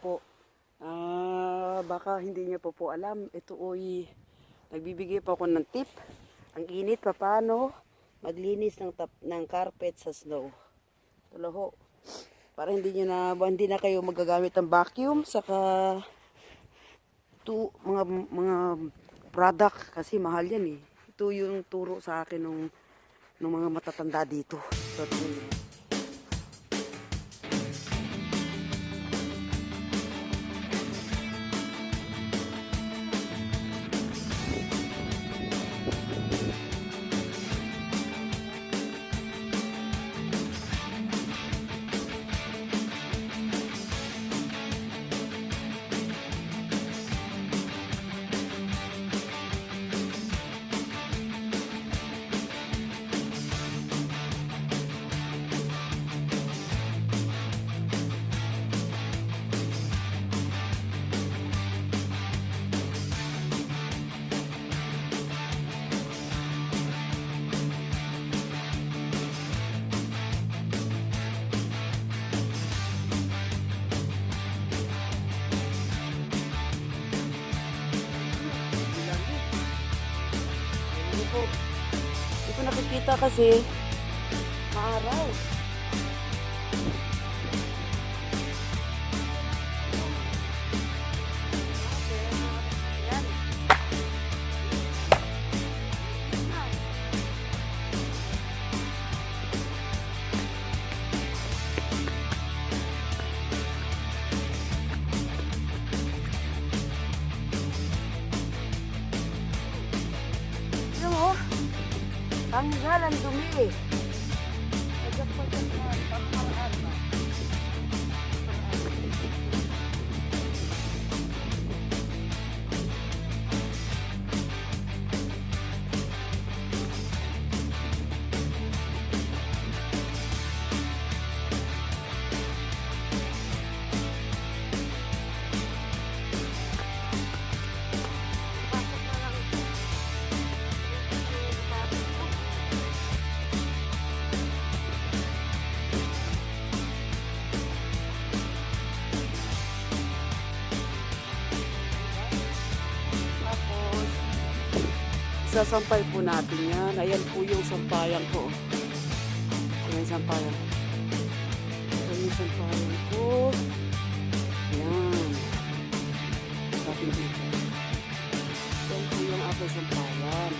po. Baka hindi niya po alam. Ito oy, nagbibigay po ako ng tip. Ang init pa paano maglinis ng carpet sa snow. Tulo ho. Para hindi na kayo magagamit ng vacuum saka mga product kasi mahal yan eh. Ito yung turo sa akin nung mga matatanda dito. So, hindi ko nakikita kasi maaraw. Tanggal ang dumi. Pagkat na pagparaan ba? Sasampay po natin yan. Ayan po yung sampayan ko. Ayan yung sampayan. Ayan yung sampayan ko. Ayan. Sabi dito. Ayan po yung aking sampayan.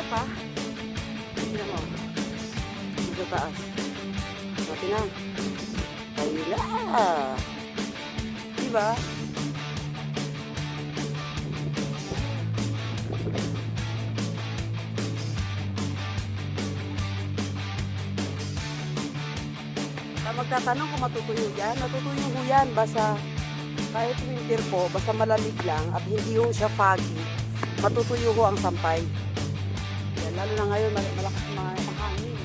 Pa? Tingnan mo. Sa taas. Mati na. Kayla. Diba? Magtatanong kung matutuyo yan. Matutuyo ho yan. Basta kahit winter po, basta malamig lang at hindi ho siya foggy, matutuyo ho ang sampay. Lalo na ngayon, malakas mga hangin.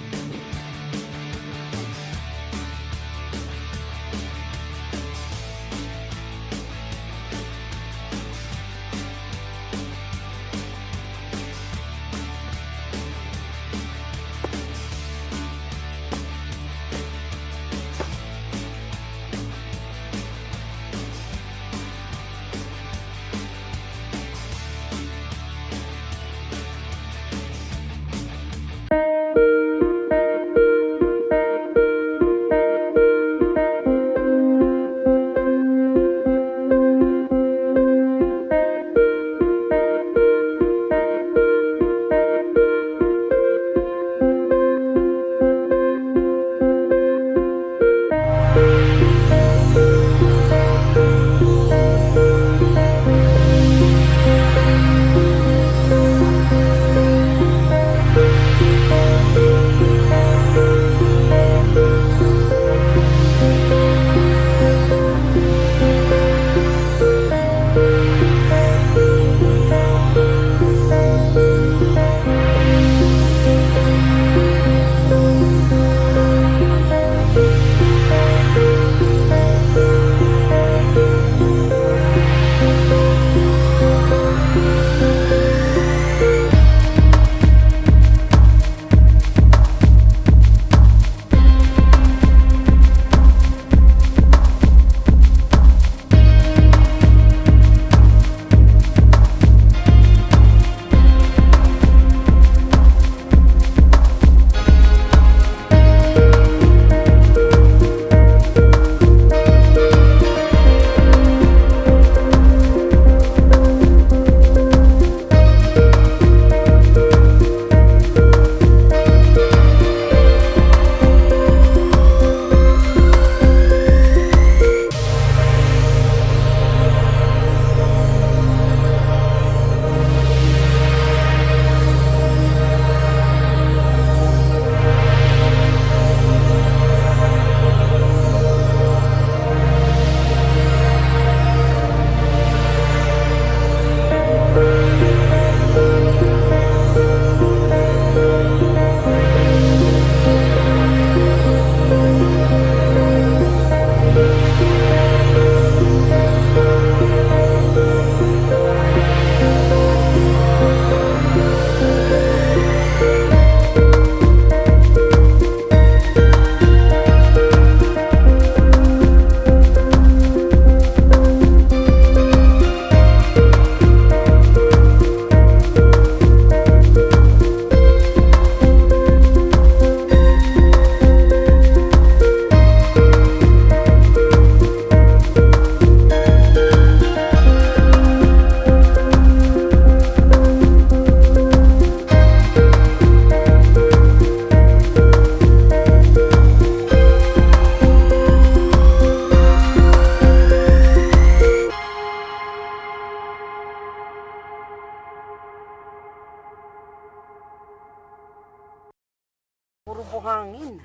hangin.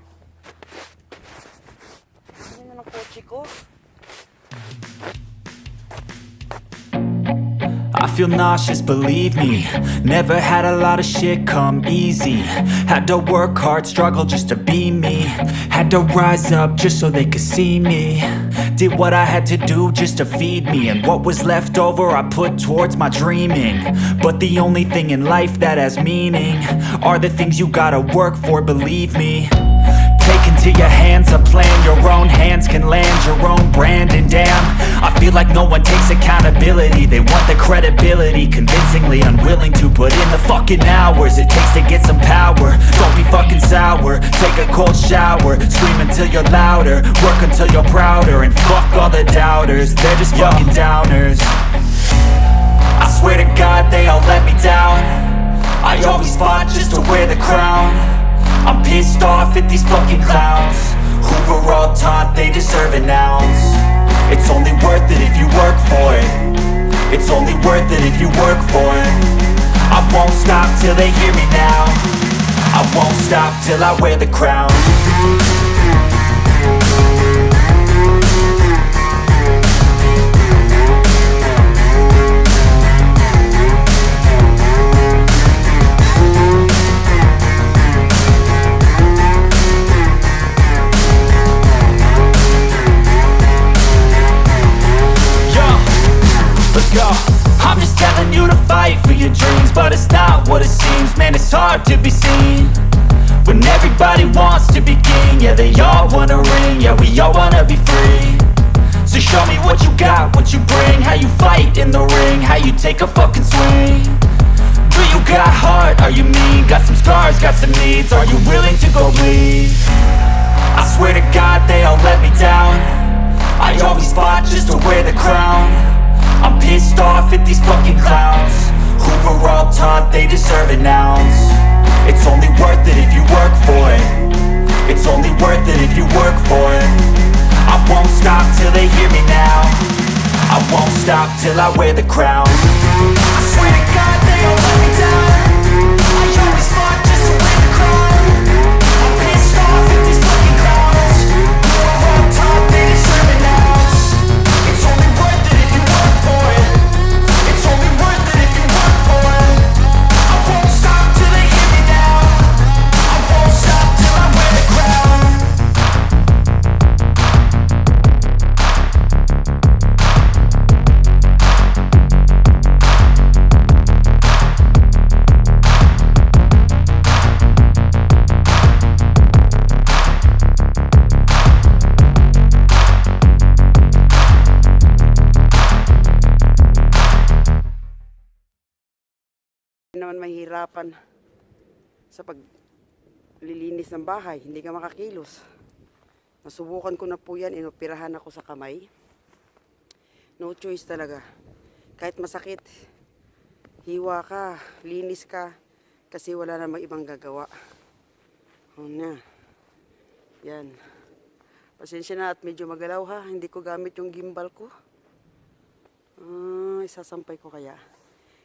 Hangin na ng kotse ko. I feel nauseous, believe me. Never had a lot of shit come easy. Had to work hard, struggle just to be me. Had to rise up just so they could see me. Did what I had to do just to feed me. And what was left over I put towards my dreaming. But the only thing in life that has meaning are the things you gotta work for, believe me. Take into your hands a plan. Your own hands can land your own brand. And damn, I feel like no one takes accountability. They want the credibility, convincingly unwilling to put in the fucking hours it takes to get some power. Don't be fucking sour, take a cold shower. Scream until you're louder, work until you're prouder. And fuck all the doubters, they're just fucking downers. I swear to God they all let me down. I always fought just to wear the crown. I'm pissed off at these fucking clowns who were all taught they deserve an ounce. It's only worth it if you work for it. It's only worth it if you work for it. I won't stop till they hear me now. I won't stop till I wear the crown. I'm just telling you to fight for your dreams, but it's not what it seems. Man, it's hard to be seen when everybody wants to be king. Yeah, they all wanna ring, yeah, we all wanna be free. So show me what you got, what you bring, how you fight in the ring, how you take a fucking swing. Do you got heart, are you mean? Got some scars, got some needs, are you willing to go bleed? I swear to God they all let me down. I always fought just to wear the crown. I'm pissed off at these fucking clowns who were all taught they deserve an ounce. It's only worth it if you work for it. It's only worth it if you work for it. I won't stop till they hear me now. I won't stop till I wear the crown. I swear to God they all let me down. I always fought just to wear the crown. I'm pissed off at these fucking clowns who were all taught they deserve an ounce. It's only worth it if you work for it. It's only worth it if you work for it. I won't stop till they hear me now. I won't stop till I wear the crown. Hindi naman mahirapan sa paglilinis ng bahay, hindi ka makakilos. Nasubukan ko na po yan, inoperahan ako sa kamay. No choice talaga. Kahit masakit, hiwa ka, linis ka, kasi wala namang ibang gagawa. O na. Yan. Pasensya na at medyo magalaw ha, hindi ko gamit yung gimbal ko. Isasampay ko kaya.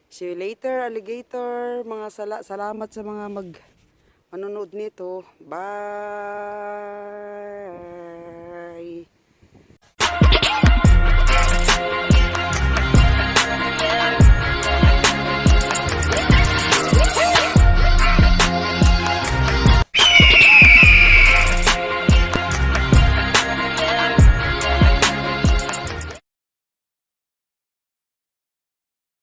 See you later, alligator. Mga salamat sa mga manonood nito. Bye!